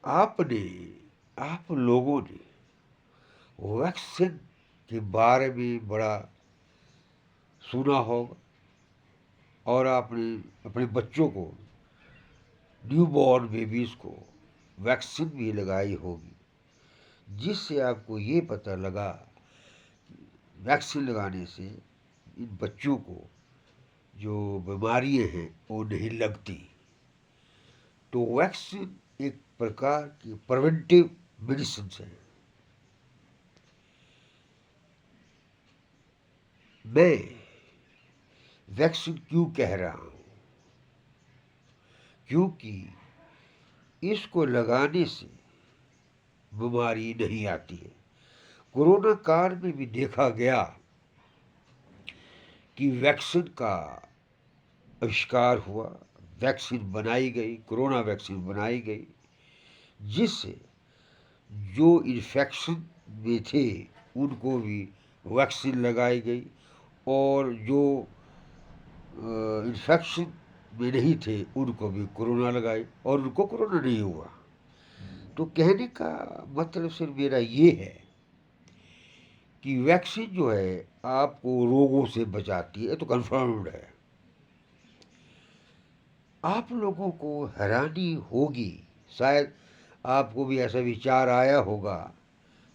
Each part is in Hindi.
आपने आप लोगों ने वैक्सीन के बारे में बड़ा सुना होगा और आपने अपने बच्चों को, न्यू बॉर्न बेबीज़ को वैक्सीन भी लगाई होगी, जिससे आपको ये पता लगा वैक्सीन लगाने से इन बच्चों को जो बीमारियां हैं वो नहीं लगती। तो वैक्सीन एक प्रकार की प्रिवेंटिव मेडिसिन है। मैं वैक्सीन क्यों कह रहा हूँ? क्योंकि इसको लगाने से बीमारी नहीं आती है। कोरोना काल में भी देखा गया कि वैक्सीन का आविष्कार हुआ, वैक्सीन बनाई गई, कोरोना वैक्सीन बनाई गई, जिससे जो इन्फेक्शन में थे उनको भी वैक्सीन लगाई गई और जो इन्फेक्शन में नहीं थे उनको भी कोरोना लगाई और उनको कोरोना नहीं हुआ। तो कहने का मतलब सिर्फ मेरा ये है कि वैक्सीन जो है आपको रोगों से बचाती है, तो कन्फर्म्ड है। आप लोगों को हैरानी होगी, शायद आपको भी ऐसा विचार आया होगा।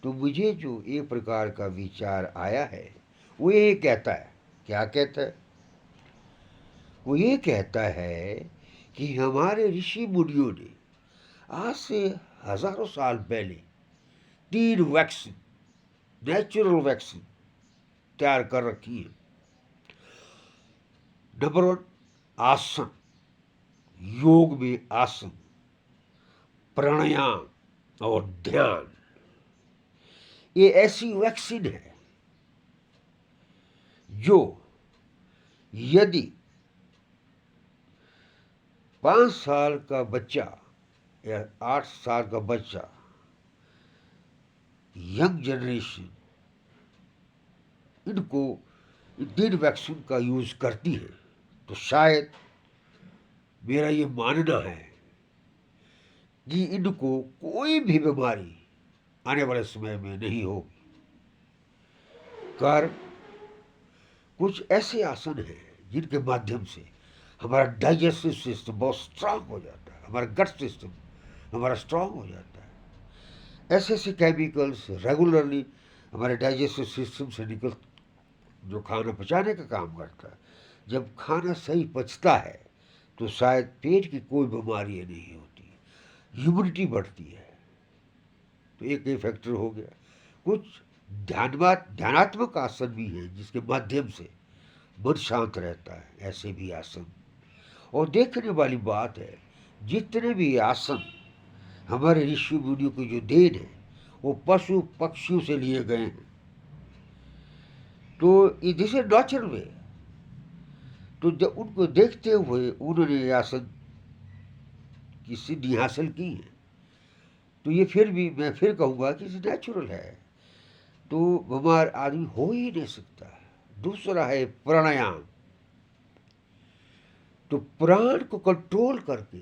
तो मुझे जो एक प्रकार का विचार आया है वो ये कहता है, क्या कहता है? वो ये कहता है कि हमारे ऋषि मुनियों ने आज से हजारों साल पहले 3 वैक्सीन, नेचुरल वैक्सीन तैयार कर रखी है। नंबर 1, आसन, योग में आसन, प्राणायाम और ध्यान। ये ऐसी वैक्सीन है जो यदि 5 साल का बच्चा या 8 साल का बच्चा, यंग जनरेशन, इनको इन वैक्सीन का यूज़ करती है तो शायद मेरा ये मानना है कि इनको कोई भी बीमारी आने वाले समय में नहीं होगी। कारण कुछ ऐसे आसन हैं जिनके माध्यम से हमारा डाइजेस्टिव सिस्टम बहुत स्ट्रांग हो जाता है, हमारा गट सिस्टम हमारा स्ट्रांग हो जाता है। ऐसे ऐसे केमिकल्स रेगुलरली हमारे डाइजेस्टिव सिस्टम से निकल, जो खाना पचाने का काम करता है, जब खाना सही पचता है तो शायद पेट की कोई बीमारी नहीं होती, ह्यूमिडिटी बढ़ती है। तो एक ही फैक्टर हो गया। कुछ ध्यानात्मक आसन भी है जिसके माध्यम से मन शांत रहता है, ऐसे भी आसन। और देखने वाली बात है, जितने भी आसन हमारे ऋषि मुनियों की जो देन है वो पशु पक्षियों से लिए गए हैं। तो दिस इज नेचुरल वे। तो जब उनको देखते हुए उन्होंने आसन की सिद्धि हासिल की है, तो ये फिर भी मैं फिर कहूँगा कि नेचुरल है, तो बीमार आदमी हो ही नहीं सकता। दूसरा है प्राणायाम। तो प्राण को कंट्रोल करके,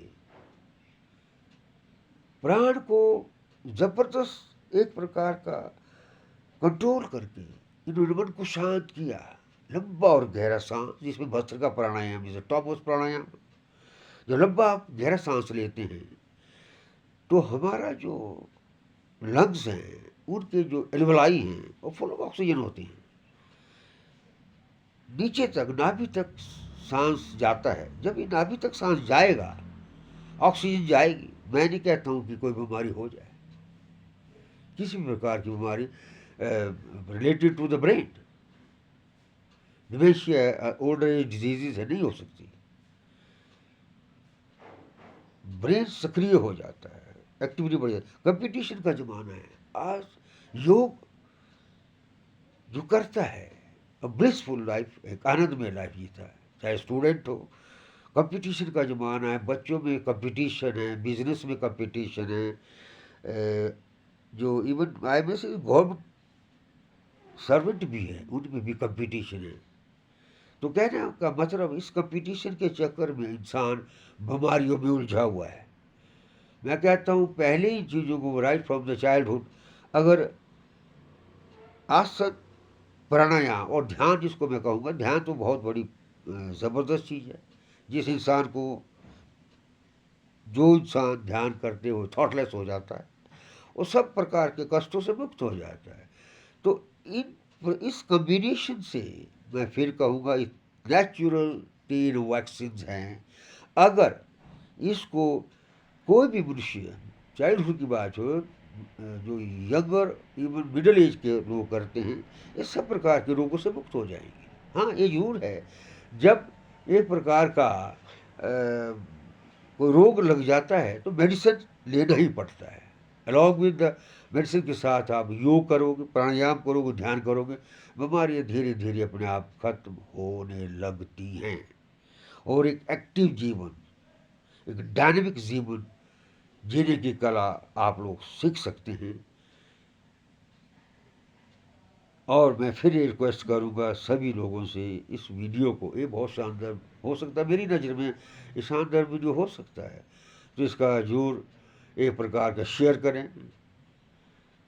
प्राण को जबरदस्त एक प्रकार का कंट्रोल करके इन्होंने मन को शांत किया। लंबा और गहरा सांस, जिसमें भस्त्रिका प्राणायाम, जैसे टॉपस प्राणायाम, जो लंबा आप गहरा सांस लेते हैं तो हमारा जो लंग्स हैं, उनके जो एल्वलाई हैं वो फुल ऑफ ऑक्सीजन होती हैं। नीचे तक नाभि तक सांस जाता है। जब ये नाभि तक सांस जाएगा, ऑक्सीजन जाएगी। मैं नहीं कहता हूँ कि कोई बीमारी हो जाए, किसी भी प्रकार की बीमारी related to the brain, dementia, old age diseases है, नहीं हो सकती। ब्रेन सक्रिय हो जाता है, एक्टिविटी बढ़ जाती है। कंपटीशन का जमाना है आज। योग जो करता है ब्लिसफुल लाइफ, एक आनंदमय लाइफ जीता है, चाहे स्टूडेंट हो। कंपटीशन का ज़माना है, बच्चों में कंपटीशन है, बिजनेस में कंपटीशन है, जो इवन आई में से गवर्नमेंट सर्वेंट भी है, उनमें भी कंपटीशन है। तो कहने का मतलब, इस कंपटीशन के चक्कर में इंसान बीमारियों में उलझा हुआ है। मैं कहता हूँ पहले ही चीज़ों को राइट फ्रॉम द चाइल्डहुड, अगर आसन, प्राणायाम और ध्यान, जिसको मैं कहूँगा ध्यान तो बहुत बड़ी ज़बरदस्त चीज़ है। जिस इंसान को, जो इंसान ध्यान करते हुए थॉटलेस हो जाता है, वो सब प्रकार के कष्टों से मुक्त हो जाता है। तो इस कॉम्बिनेशन से मैं फिर कहूँगा नेचुरल 3 वैक्सीन हैं। अगर इसको कोई भी मनुष्य, चाइल्डहुड की बात हो, जो यंगर इवन मिडिल एज के लोग करते हैं, ये सब प्रकार के रोगों से मुक्त हो जाएंगे। हाँ, ये जरूर है, जब एक प्रकार का कोई रोग लग जाता है तो मेडिसिन लेना ही पड़ता है। अलॉन्ग विद द मेडिसिन के साथ आप योग करोगे, प्राणायाम करोगे, ध्यान करोगे, बीमारियाँ धीरे धीरे अपने आप खत्म होने लगती हैं। और एक एक्टिव जीवन, एक डायनेमिक जीवन जीने की कला आप लोग सीख सकते हैं। और मैं फिर ये रिक्वेस्ट करूँगा सभी लोगों से, इस वीडियो को, ये बहुत शानदार हो सकता है, मेरी नज़र में ये शानदार वीडियो हो सकता है, तो इसका ज़रूर एक प्रकार का शेयर करें,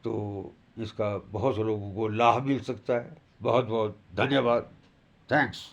तो इसका बहुत से लोगों को लाभ मिल सकता है। बहुत बहुत धन्यवाद। थैंक्स।